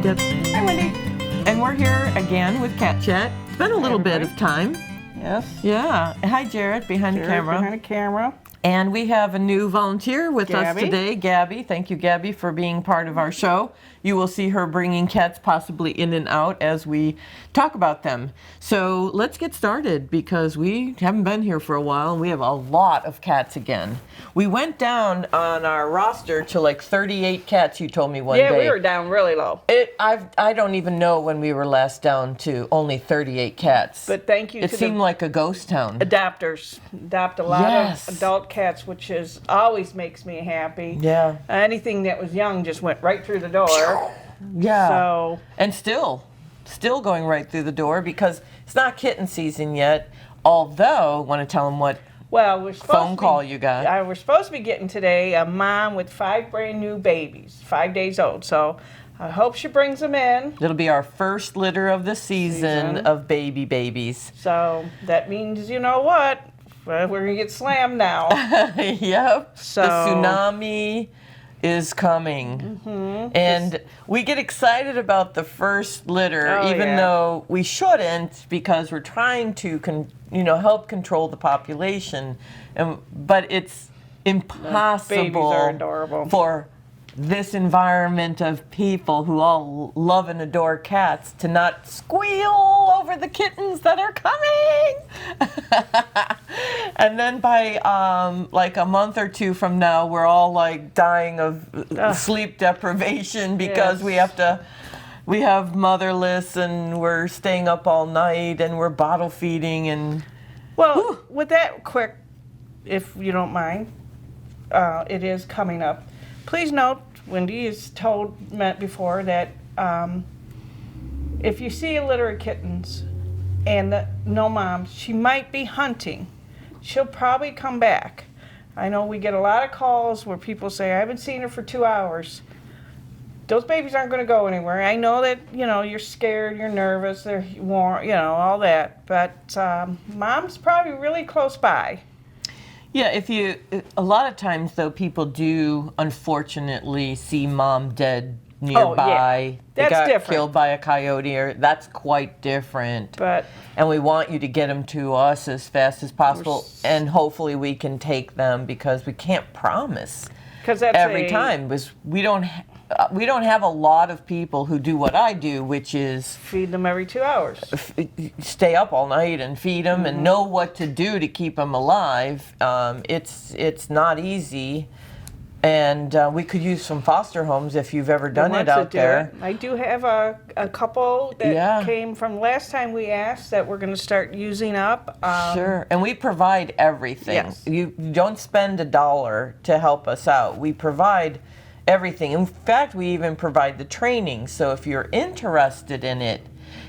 Yep. Hi, Wendy. And we're here again with Cat Chat. It's been a little bit of time. Yes. Yeah. Hi, Jarrett, behind the camera. Behind the camera. And we have a new volunteer with us Gabby. today, Gabby. Thank you, Gabby, for being part of our show. You will see her bringing cats possibly in and out as we talk about them. So let's get started because we haven't been here for a while and we have a lot of cats again. We went down on our roster to like 38 cats, you told me one day. Yeah, we were down really low. I don't even know when we were last down to only 38 cats. But thank you It to seemed the like a ghost town. adopters. Adopt a lot Yes. of adult cats, which is always makes me happy. Yeah. Anything that was young just went right through the door. Yeah. So And still going right through the door because it's not kitten season yet. Although, want to tell them what well, we're supposed phone to call be, you got? We're supposed to be getting today a mom with 5 brand new babies, 5 days old. So I hope she brings them in. It'll be our first litter of the season of babies. So that means, you know what? Well, we're going to get slammed now. Yep. So- The tsunami is coming. And we get excited about the first litter, Oh, even yeah. though we shouldn't, because we're trying to help control the population. But it's impossible Babies are adorable. for this environment of people who all love and adore cats to not squeal over the kittens that are coming. And then by like a month or two from now, we're all like dying of sleep deprivation because Yes. we have motherless and we're staying up all night and we're bottle feeding and Well, with that quick, if you don't mind, it is coming up. Please note, Wendy has told Matt before that if you see a litter of kittens and no mom, she might be hunting. She'll probably come back. I know we get a lot of calls where people say, I haven't seen her for 2 hours. Those babies aren't going to go anywhere. I know that, you're scared, you're nervous, they're warm, all that. But mom's probably really close by. yeah, a lot of times though, people do unfortunately see mom dead nearby. That's they got different. killed by a coyote, or that's quite different. But And we want you to get them to us as fast as possible, and hopefully we can take them because we can't promise because that's every time. Because we don't have a lot of people who do what I do, which is feed them every 2 hours. stay up all night and feed them and know what to do to keep them alive. It's not easy, and we could use some foster homes if you've ever done it Wants to out do there. it. I do have a couple that Yeah. came from last time we asked that we're going to start using up. Sure, and we provide everything. Yes. You don't spend $1 to help us out. We provide everything. In fact, we even provide the training. So if you're interested in it,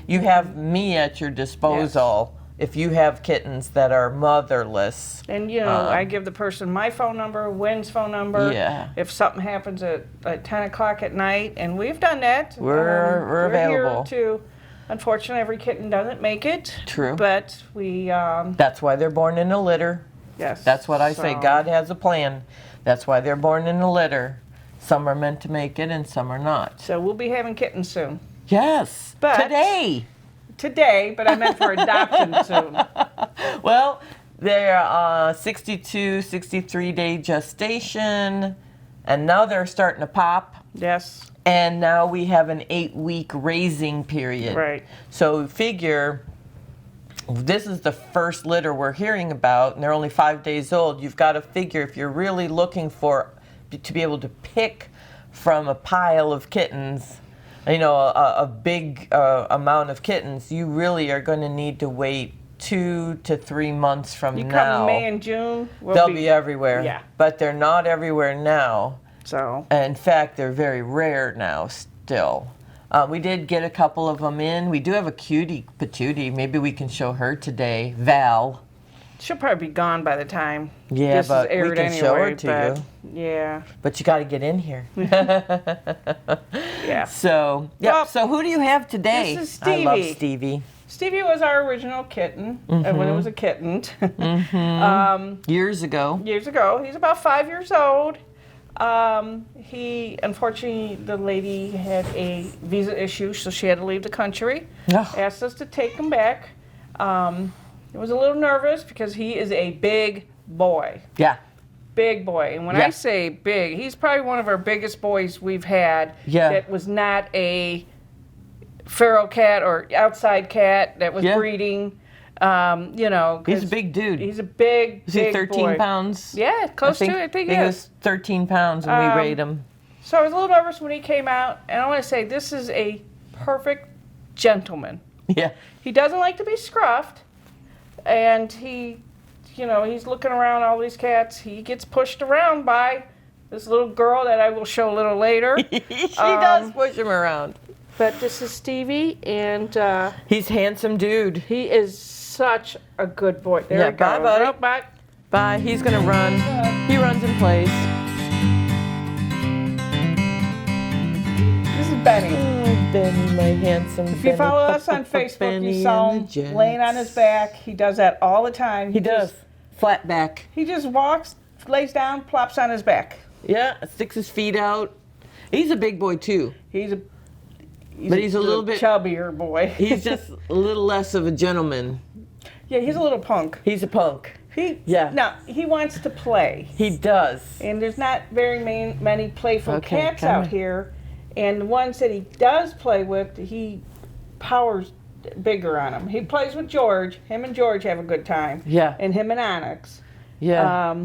you have me at your disposal. If you have kittens that are motherless. And I give the person my phone number, Wynn's phone number. Yeah. If something happens at 10 o'clock at night, and we've done that. We're available. Here to, unfortunately, every kitten doesn't make it. True. But we, That's why they're born in a litter. yes. That's what I say. so- God has a plan. That's why they're born in a litter. Some are meant to make it and some are not. So we'll be having kittens soon. Yes. But- Today. But I meant for adoption soon. Well, they're 62, 63-day gestation, and now they're starting to pop. Yes. And now we have an 8-week raising period. Right. So figure this is the first litter we're hearing about, and they're only 5 days old. You've got to figure if you're really looking to be able to pick from a pile of kittens, a big amount of kittens, you really are going to need to wait 2 to 3 months from You now. come May and June, They'll be everywhere. Yeah. But they're not everywhere now. So In fact, they're very rare now still. We did get a couple of them in. We do have a cutie patootie. Maybe we can show her today. Val. she'll probably be gone by the time Yeah, this but is aired we can anyway. show her to but you. Yeah. But you got to get in here. Yeah. So, yeah. Well, So who do you have today? this is I love Stevie. Stevie. Stevie was our original kitten when it was a kitten. Years ago. Years ago. He's about 5 years old. He, unfortunately, the lady had a visa issue, so she had to leave the country. Oh. Asked us to take him back. It was a little nervous because he is a big boy. Yeah. Big boy. And when Yeah. I say big, he's probably one of our biggest boys we've had Yeah. that was not a feral cat or outside cat that was Yeah. breeding. You know, He's a 'cause big dude. He's a big, Is he big 13 boy. pounds? Yeah, close to it. I think he he is. was 13 pounds when we weighed him. So I was a little nervous when he came out, and I want to say this is a perfect gentleman. Yeah. He doesn't like to be scruffed, and he, you know, he's looking around all these cats. He gets pushed around by this little girl that I will show a little later. She does push him around. But this is Stevie, and He's a handsome dude. he is such a good boy. There Yeah, he goes. bye, buddy. Oh, bye. Bye. He's gonna run. He runs and plays. This is Benny. Oh, Benny, my handsome. If you follow us on Facebook, you saw him laying on his back. He does that all the time. He does. Flat back. He just walks, lays down, plops on his back. Yeah, sticks his feet out. He's a big boy too. He's a little bit chubbier boy. He's just a little less of a gentleman. Yeah, he's a little punk. He's a punk. Yeah. No, he wants to play. He does. And there's not very many playful Okay, cats come out on. here. And the ones that he does play with, he powers bigger on them. He plays with George. Him and George have a good time. Yeah. And him and Onyx. Yeah.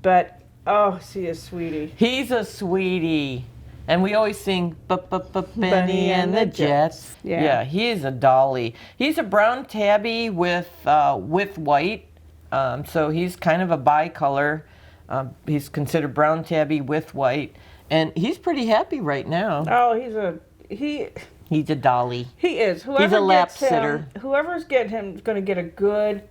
But, oh, see a sweetie. He's a sweetie. And we always sing Benny and the Jets. Yeah. Yeah, he is a dolly. He's a brown tabby with white. So he's kind of a bicolor. He's considered brown tabby with white. And he's pretty happy right now. Oh, He's a dolly. he is. Whoever He's a lap gets him, sitter. Whoever's getting him is going to get a good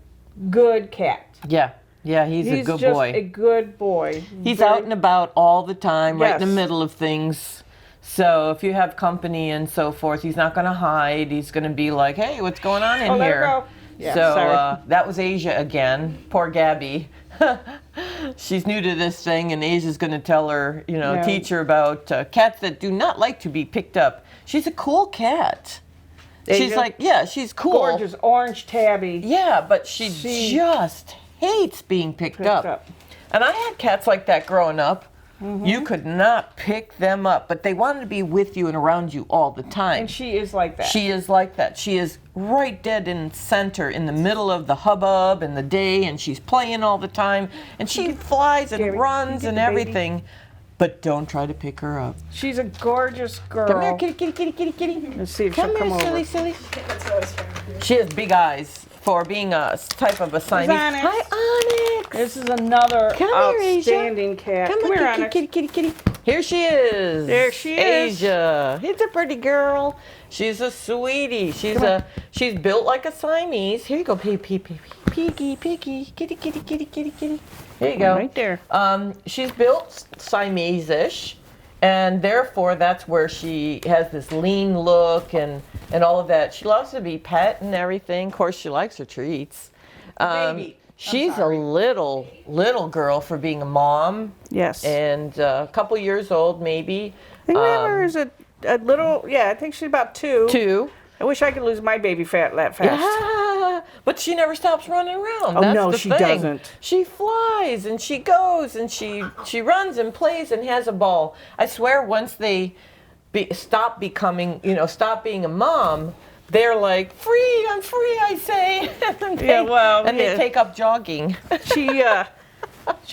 cat. Yeah. Yeah, he's a good just boy. a good boy. He's Very- out and about all the time, right in Yes. the middle of things. So if you have company and so forth, he's not going to hide. He's going to be like, hey, what's going on in Oh, let her here? go. Yeah, so sorry. that was Asia again. Poor Gabby. She's new to this thing, and Asia's going to tell her, Yeah. teach her about cats that do not like to be picked up. She's a cool cat. She's Asia? like, yeah, she's cool. Gorgeous orange tabby. Yeah, but she just hates being picked up. And I had cats like that growing up. Mm-hmm. You could not pick them up, but they wanted to be with you and around you all the time. And she is like that. She is like that. She is right dead in center, in the middle of the hubbub and the day, and she's playing all the time. And she flies and Gabby, runs get and the baby. everything. But don't try to pick her up. She's a gorgeous girl. Come here, kitty, kitty, kitty, kitty, kitty. Let's see if Come she'll here, come silly, over. silly. She has big eyes for being a type of a Siamese. Onyx. Hi, Onyx. This is another Come here, Asia. outstanding cat. Come Come on, here, kitty, Onyx. kitty, kitty, kitty. Here she is. There she is. Asia. It's a pretty girl. She's a sweetie. She's built like a Siamese. Here you go, piggy, kitty, kitty, kitty, kitty, kitty. Here you go. Right there. She's built Siamese-ish, and therefore that's where she has this lean look and all of that. She loves to be pet and everything. Of course, she likes her treats. Baby. She's a little girl for being a mom. Yes. And a couple years old, maybe. I think we have her as a little, yeah, I think she's about 2. 2. I wish I could lose my baby fat that fast. Yeah, but she never stops running around. Oh, That's no, the she thing. doesn't. She flies and she goes and she runs and plays and has a ball. I swear, once they stop being a mom, they're like, free, I'm free, I say. and they take up jogging. She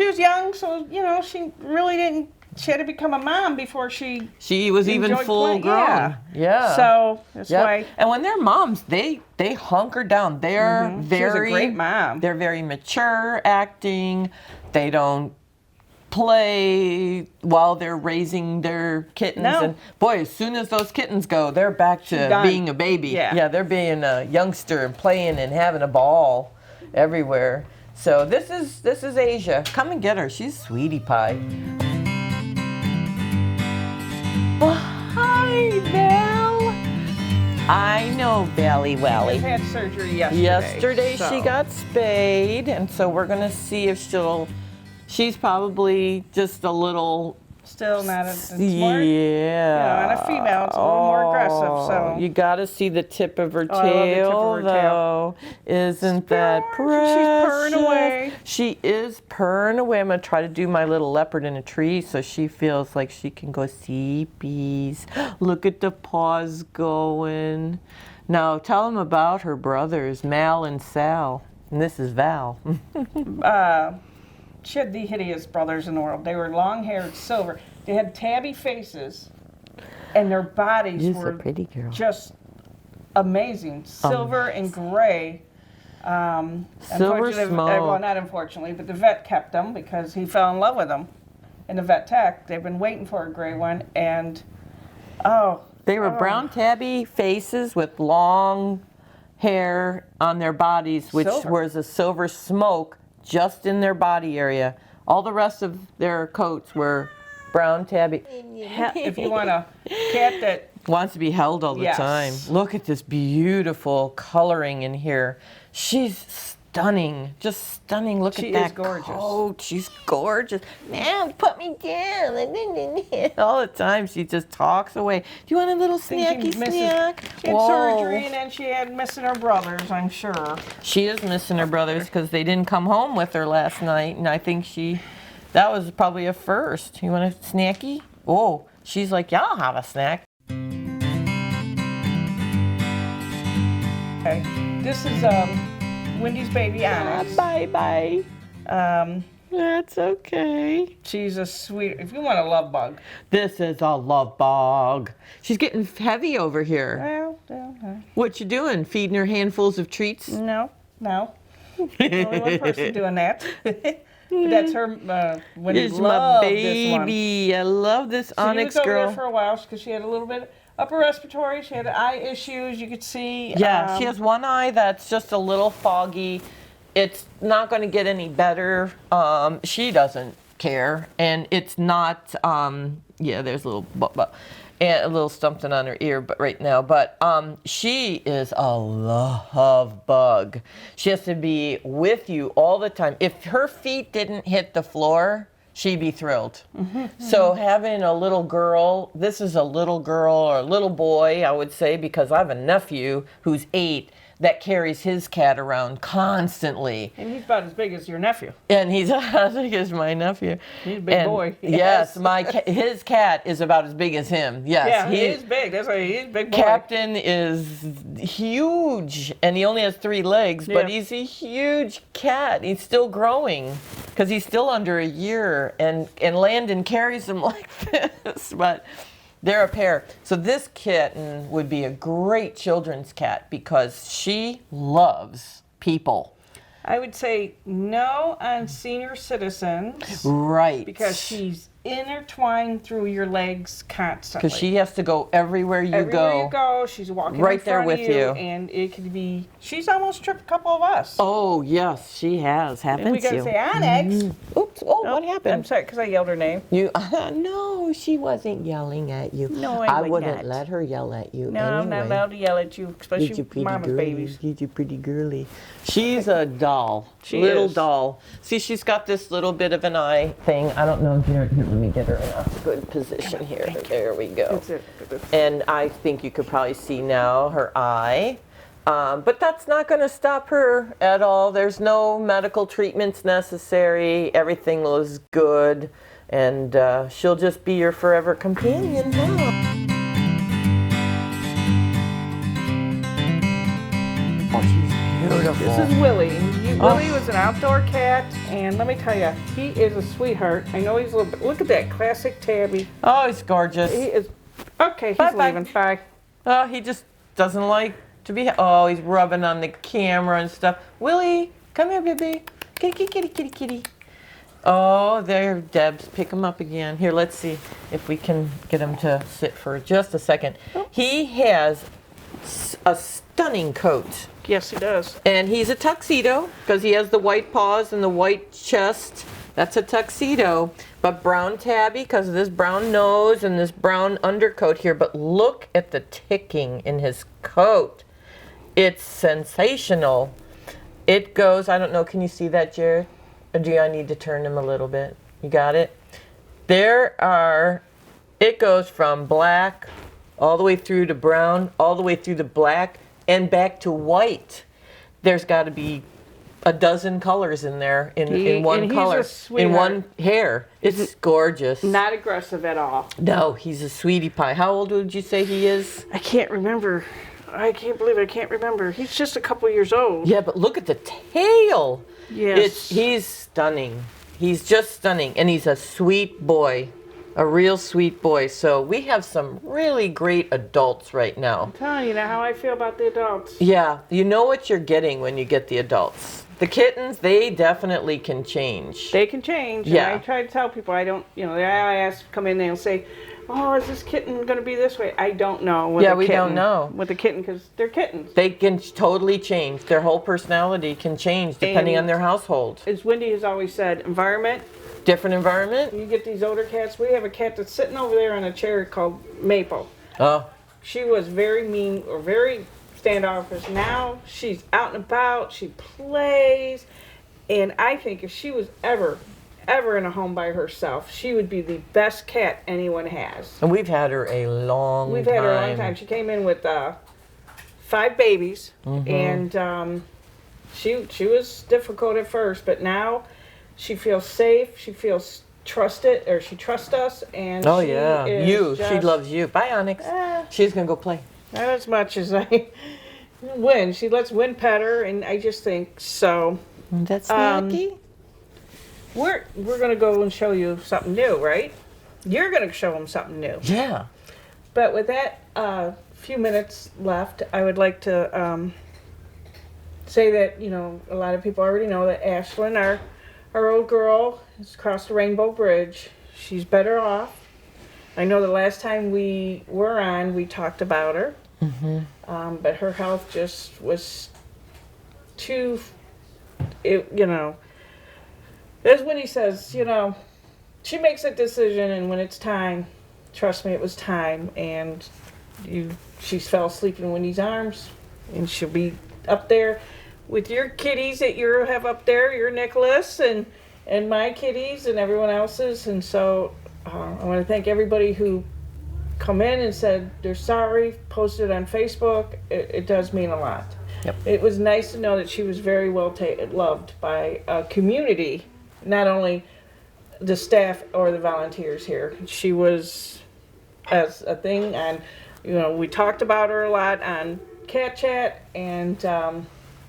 was young, so, she had to become a mom before she was even enjoyed full playing. grown. Yeah. So that's Yep. why. And when they're moms, they hunker down. They're very She's a great mom. They're very mature acting. They don't play while they're raising their kittens. No. And boy, as soon as those kittens go, they're back to Done. being a baby. Yeah. They're being a youngster and playing and having a ball everywhere. So this is Asia. Come and get her. She's sweetie pie. Oh, hi, Val. I know Valley She Wally. had surgery yesterday. Yesterday so. she got spayed, and so we're gonna see if she's probably just a little Still not it's more, Yeah. on a female, it's a little more aggressive. So You got to see the tip of her I love the tip of tail, her though. Isn't that precious? She's purring away. She is purring away. I'm going to try to do my little leopard in a tree so she feels like she can go see bees. Look at the paws going. Now, tell them about her brothers, Mal and Sal. And this is Val. She had the hideous brothers in the world. They were long-haired, silver. They had tabby faces, and their bodies She's were a pretty girl. just amazing. Silver and gray. Silver Unfortunately, smoke. well, not unfortunately, but the vet kept them because he fell in love with them. And the vet tech, they've been waiting for a gray one, and They were brown tabby faces with long hair on their bodies, which Silver. was a silver smoke just in their body area. All the rest of their coats were brown tabby. if you want a cat that Wants to be held all the Yes. time. Look at this beautiful coloring in here. She's stunning, just stunning. Look She at that is gorgeous. coat. She's gorgeous. Man, put me down. All the time she just talks away. Do you want a little snacky snack? She had surgery and then she had missing her brothers, I'm sure. She is missing her brothers because they didn't come home with her last night, and I think that was probably a first. You want a snacky? Oh, she's like, yeah, I'll have a snack. Okay. This is Wendy's baby Onyx. Bye. That's okay. She's a sweet, if you want a love bug. This is a love bug. She's getting heavy over here. Well. What you doing? Feeding her handfuls of treats? No. Only one person doing that. But that's her, Wendy Here's my loved this one. baby. I love this She Onyx was over girl. there for a while because she had a little bit upper respiratory. She had eye issues. You could see. Yeah, she has one eye that's just a little foggy. It's not going to get any better. She doesn't care, and it's not. There's a little, and a little something on her ear, but right now. But she is a love bug. She has to be with you all the time. If her feet didn't hit the floor, she'd be thrilled. So having a little girl, this is a little girl or a little boy, I would say, because I have a nephew who's 8 that carries his cat around constantly. And he's about as big as your nephew. And he's as big as my nephew. He's a big boy. Yes, his cat is about as big as him. Yes, Yeah, he is big. That's why he's a big boy. Captain is huge, and he only has 3 legs, but Yeah. he's a huge cat. He's still growing because he's still under a year, and Landon carries him like this, but they're a pair. So this kitten would be a great children's cat because she loves people. I would say no on senior citizens Right. because she's intertwined through your legs constantly. Because she has to go everywhere you Everywhere you go, she's walking Right in there front with of you, you. and it could be. She's almost tripped a couple of us. Oh, yes, she has. Haven't and we gotta you? say Onyx. Oops. Oh, Oh, what happened? I'm sorry because I yelled her name. You no, she wasn't yelling at you. No, I would wouldn't not. let her yell at you. No, I'm not anyway. allowed to yell at you, especially Did you pretty mama's girly? babies. Did you pretty girly? She's a doll. She little is. doll. See, she's got this little bit of an eye thing. I don't know. Here, let me get her in a good position here. There we go. That's it. And I think you could probably see now her eye. But that's not going to stop her at all. There's no medical treatments necessary. Everything was good. And she'll just be your forever companion now. Oh, she's beautiful. This is Willie. Willie was an outdoor cat, and let me tell you, he is a sweetheart. I know he's a little bit. Look at that classic tabby. Oh, he's gorgeous. He is. Okay, he's Bye-bye. leaving. Bye. Oh, he just doesn't like to be. Oh, he's rubbing on the camera and stuff. Willie, come here, baby. Kitty. Oh, there, Debs. Pick him up again. Here, let's see if we can get him to sit for just a second. He has a stunning coat. Yes, he does. And he's a tuxedo because he has the white paws and the white chest. That's a tuxedo. But brown tabby because of this brown nose and this brown undercoat here. But look at the ticking in his coat. It's sensational. It goes, I don't know, can you see that, Jared? Or do I need to turn him a little bit? You got it? It goes from black all the way through to brown, all the way through to black, and back to white. There's got to be a dozen colors in there in one and he's color, a in sweetheart. one hair. It's gorgeous. Not aggressive at all. No, he's a sweetie pie. How old would you say he is? I can't remember. I can't believe I can't remember. He's just a couple years old. Yeah, but look at the tail. Yes. He's stunning. He's just stunning. And he's a sweet boy, a real sweet boy. So we have some really great adults right now. I'm telling you now how I feel about the adults. Yeah, you know what you're getting when you get the adults. The kittens, they definitely can change. They can change. Yeah. And I try to tell people, I don't, I ask, come in, they'll say, oh, is this kitten going to be this way? I don't know. With Yeah, a we kitten, don't know. With a kitten, because they're kittens. They can totally change. Their whole personality can change depending on their household. As Wendy has always said, environment. Different environment? You get these older cats. We have a cat that's sitting over there on a chair called Maple. Oh, She was very mean or very standoffish. Now she's out and about. She plays. And I think if she was ever in a home by herself, she would be the best cat anyone has. and we've had her a long time. We've had her a long time. She came in with 5 babies, and she was difficult at first, but now she feels safe. She feels trusted, or she trusts us, and Oh she yeah, is she just- loves you. Bye, Onyx. She's gonna go play. Not as much as I Win. She lets Win pet her, and I just think so. That's lucky. We're gonna go and show you something new, right? You're gonna show them something new. Yeah. But with that few minutes left, I would like to say that a lot of people already know that Ashlyn, our old girl, has crossed the Rainbow Bridge. She's better off. I know the last time we were on, we talked about her, but her health just was too. As Winnie says, she makes a decision, and when it's time, trust me, it was time. And she fell asleep in Winnie's arms, and she'll be up there with your kitties that you have up there, your Nicholas and my kitties and everyone else's. And so I want to thank everybody who come in and said they're sorry, posted on Facebook. It does mean a lot. Yep. It was nice to know that she was very well loved by a community, not only the staff or the volunteers here. She was as a thing, and we talked about her a lot on Cat Chat, and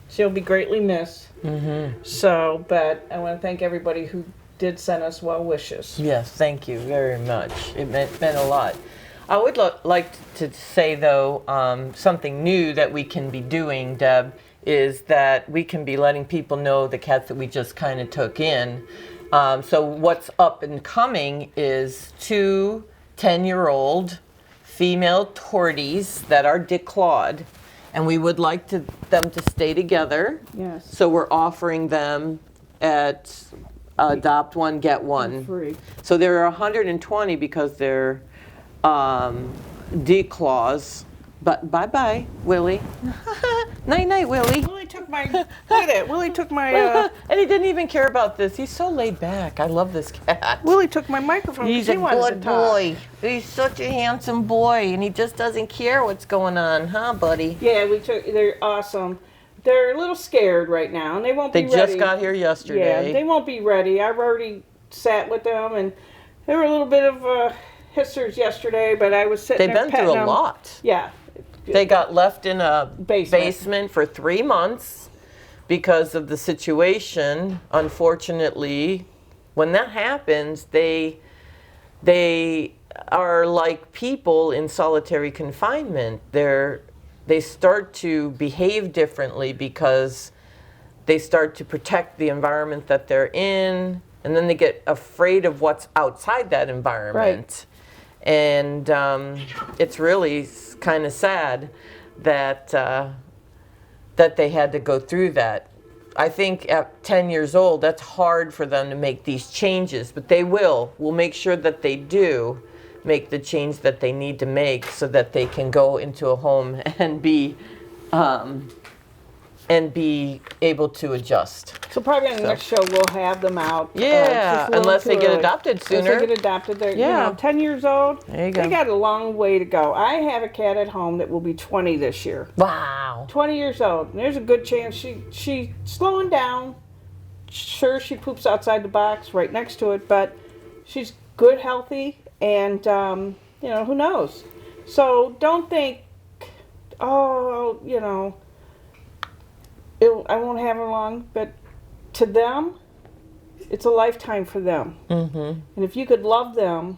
she'll be greatly missed. So, but I want to thank everybody who did send us well wishes. Yes, thank you very much. It meant a lot. I would like to say, though, something new that we can be doing, Deb, is that we can be letting people know the cats that we just kind of took in. So what's up and coming is 2 10-year-old female torties that are declawed, and we would like them to stay together. Yes. So we're offering them at Adopt One, Get One. Free. So there are 120 because they're declaws. But bye-bye, Willie. Night-night, Willie. Willie took my, look at that, Willie took my, And he didn't even care about this. He's so laid back. I love this cat. Willie took my microphone because he wanted to talk. boy. He's such a handsome boy, and he just doesn't care what's going on, huh, buddy? Yeah, they're awesome. They're a little scared right now, and they won't be They ready. just got here yesterday. Yeah, they won't be ready. I've already sat with them, and they were a little bit of hissers yesterday, but I was sitting They've there been petting through a them. lot. Yeah. They got left in a Basement. for 3 months because of the situation. Unfortunately, when that happens, they are like people in solitary confinement. They start to behave differently because they start to protect the environment that they're in, and then they get afraid of what's outside that environment. And it's really kind of sad that that they had to go through that. I think at 10 years old, that's hard for them to make these changes, but they will. We'll make sure that they do make the change that they need to make so that they can go into a home and be and be able to adjust. So probably on the next show we'll have them out. Yeah, just a little unless they too get early. adopted sooner. Unless they get adopted, they're Yeah. 10 years old. There you go. They got a long way to go. I have a cat at home that will be 20 this year. Wow. 20 years old. And there's a good chance she's slowing down. Sure, she poops outside the box right next to it, but she's good, healthy, and who knows? So don't think, oh, I won't have her long, but to them, it's a lifetime for them. Mm-hmm. And if you could love them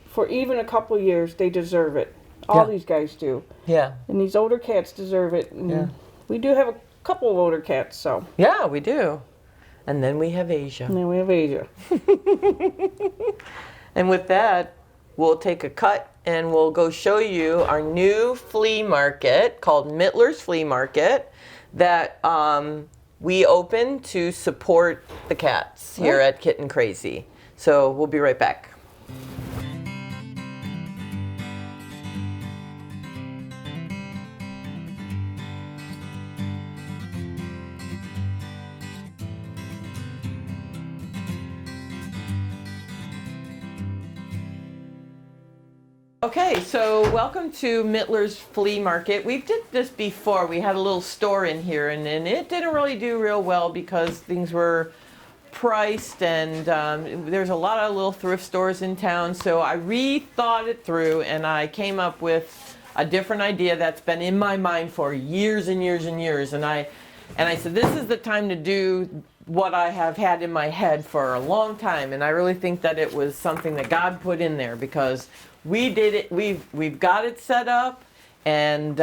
for even a couple years, they deserve it. All these guys do. Yeah. And these older cats deserve it. And we do have a couple of older cats, so. Yeah, we do. And then we have Asia. And then we have Asia. And with that, we'll take a cut and we'll go show you our new flea market called Mittler's Flea Market that we open to support the cats here at Kitten Crazy. So we'll be right back. Okay, so welcome to Mittler's Flea Market. We did this before. We had a little store in here, and it didn't really do real well because things were priced, and there's a lot of little thrift stores in town. So I rethought it through, and I came up with a different idea that's been in my mind for years and years and years. And I said, this is the time to do what I have had in my head for a long time, and I really think that it was something that God put in there because we did it. We've got it set up, and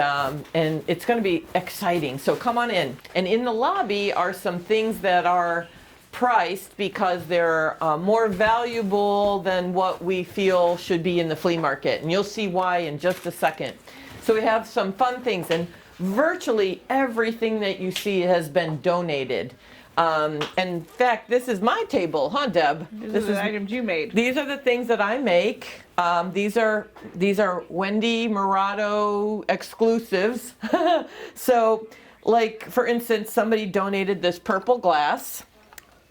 it's going to be exciting. So come on in. And in the lobby are some things that are priced because they're more valuable than what we feel should be in the flea market, and you'll see why in just a second. So we have some fun things, and virtually everything that you see has been donated. And in fact, this is my table, huh, Deb? This is the items you made. These are the things that I make. These are Wendy Murado exclusives. So, like for instance, somebody donated this purple glass,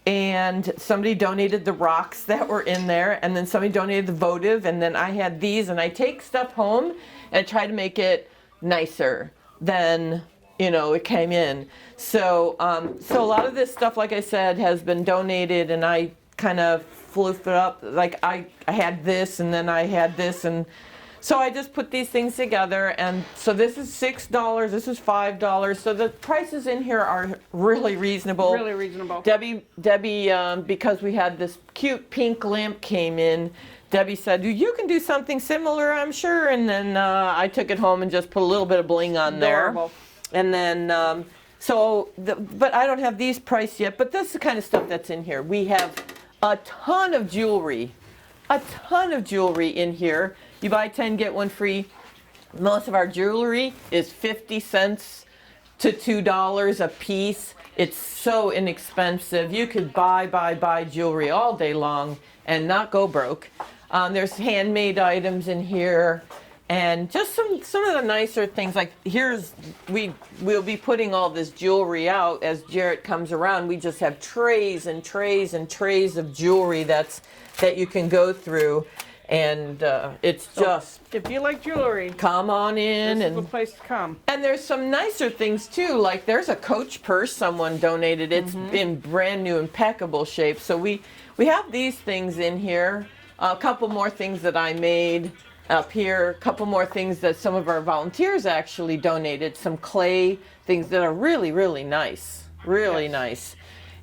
and somebody donated the rocks that were in there, and then somebody donated the votive, and then I had these, and I take stuff home and try to make it nicer than it came in. So so a lot of this stuff, like I said, has been donated, and I kind of floofed it up. Like I had this, and then I had this, and so I just put these things together. And so this is $6, this is $5. So the prices in here are really reasonable. Really reasonable. Debbie, because we had this cute pink lamp came in, Debbie said, you can do something similar, I'm sure. And then I took it home and just put a little bit of bling on Adorable. there. And then, but I don't have these priced yet, but that's the kind of stuff that's in here. We have a ton of jewelry in here. You buy 10, get one free. Most of our jewelry is 50 cents to $2 a piece. It's so inexpensive. You could buy jewelry all day long and not go broke. There's handmade items in here. And just some of the nicer things, like we'll be putting all this jewelry out as Jarrett comes around. We just have trays and trays and trays of jewelry that you can go through, and it's just, if you like jewelry, come on in. this is the place to come. And there's some nicer things too, like there's a Coach purse someone donated. It's in brand new, impeccable shape. So we have these things in here. A couple more things that I made up here, a couple more things that some of our volunteers actually donated, some clay things that are really, really nice, nice.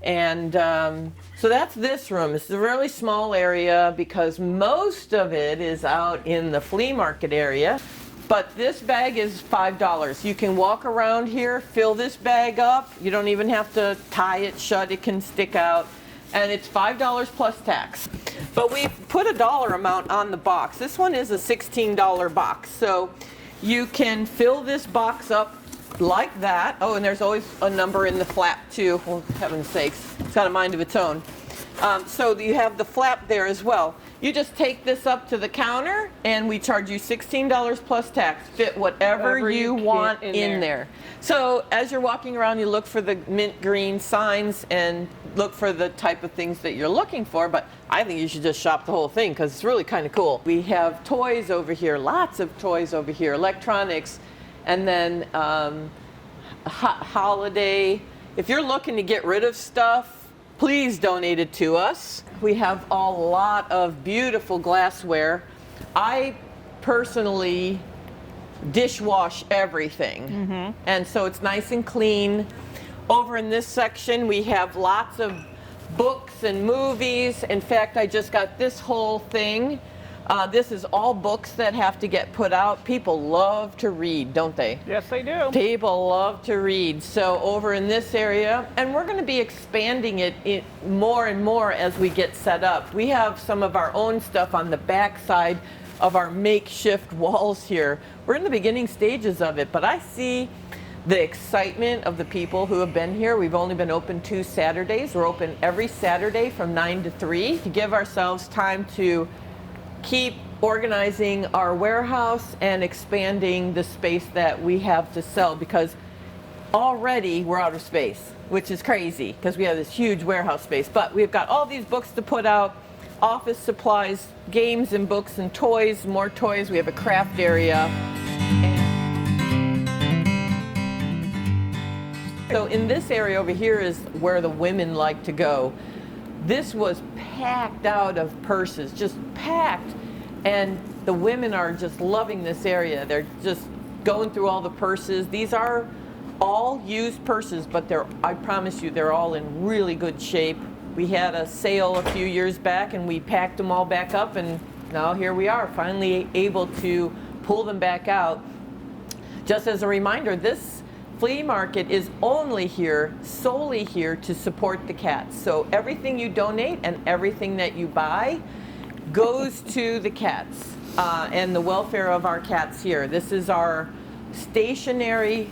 And so that's this room. It's a really small area because most of it is out in the flea market area. But this bag is $5. You can walk around here, fill this bag up. You don't even have to tie it shut. It can stick out. And it's $5 plus tax. But we put a dollar amount on the box. This one is a $16 box. So you can fill this box up like that. Oh, and there's always a number in the flap too. For heaven's sakes, it's got a mind of its own. So you have the flap there as well. You just take this up to the counter and we charge you $16 plus tax. Fit whatever you want in there. So as you're walking around, you look for the mint green signs and look for the type of things that you're looking for, but I think you should just shop the whole thing because it's really kind of cool. We have toys over here, lots of toys over here, electronics, and then holiday. If you're looking to get rid of stuff, please donate it to us. We have a lot of beautiful glassware. I personally dishwash everything, and so it's nice and clean. Over in this section, we have lots of books and movies. In fact, I just got this whole thing. This is all books that have to get put out. People love to read, don't they? Yes, they do. People love to read. So over in this area, and we're going to be expanding it more and more as we get set up. We have some of our own stuff on the back side of our makeshift walls here. We're in the beginning stages of it, but I see the excitement of the people who have been here. We've only been open 2 Saturdays. We're open every Saturday from 9 to 3 to give ourselves time to keep organizing our warehouse and expanding the space that we have to sell, because already we're out of space, which is crazy because we have this huge warehouse space. But we've got all these books to put out, office supplies, games and books and toys, more toys. We have a craft area. So in this area over here is where the women like to go. This was packed out of purses, just packed. And the women are just loving this area. They're just going through all the purses. These are all used purses, but I promise you, they're all in really good shape. We had a sale a few years back and we packed them all back up, and now here we are, finally able to pull them back out. Just as a reminder, this flea market is only here, solely here to support the cats. So everything you donate and everything that you buy goes to the cats and the welfare of our cats here. This is our stationary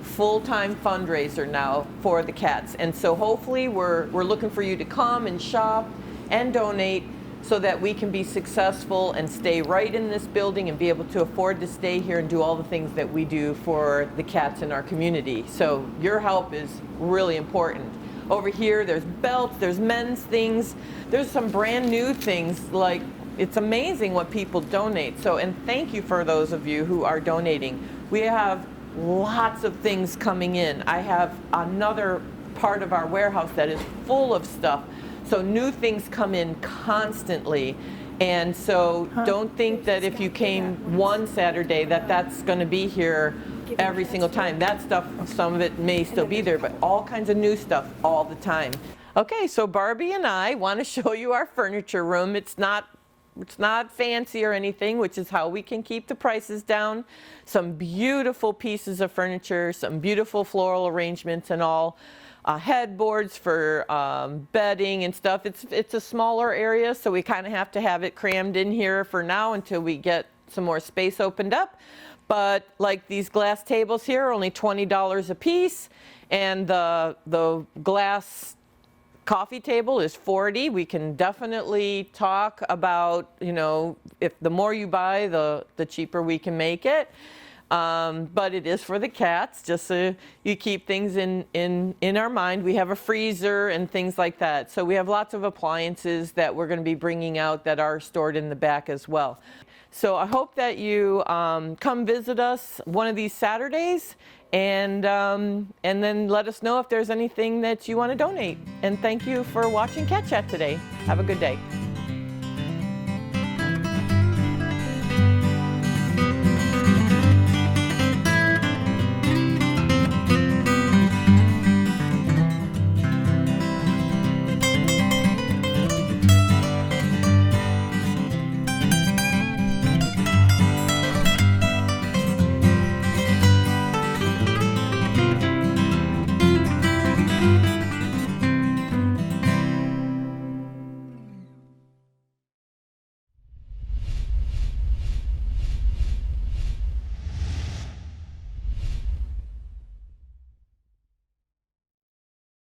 full-time fundraiser now for the cats. And so hopefully we're looking for you to come and shop and donate so that we can be successful and stay right in this building and be able to afford to stay here and do all the things that we do for the cats in our community. So your help is really important. Over here, there's belts, there's men's things, there's some brand new things. Like, it's amazing what people donate. So, and thank you for those of you who are donating. We have lots of things coming in. I have another part of our warehouse that is full of stuff. So new things come in constantly. And so don't think that if you came one Saturday that that's going to be here every single time. That stuff, some of it may still be there, but all kinds of new stuff all the time. Okay, so Barbie and I want to show you our furniture room. It's not fancy or anything, which is how we can keep the prices down. Some beautiful pieces of furniture, some beautiful floral arrangements and all. Headboards for bedding and stuff. It's a smaller area, so we kind of have to have it crammed in here for now until we get some more space opened up. But like these glass tables here are only $20 a piece, and the glass coffee table is $40. We can definitely talk about, you know, if the more you buy, the cheaper we can make it. But it is for the cats, just so you keep things in our mind. We have a freezer and things like that. So we have lots of appliances that we're going to be bringing out that are stored in the back as well. So I hope that you come visit us one of these Saturdays, and then let us know if there's anything that you want to donate. And thank you for watching Cat Chat today. Have a good day.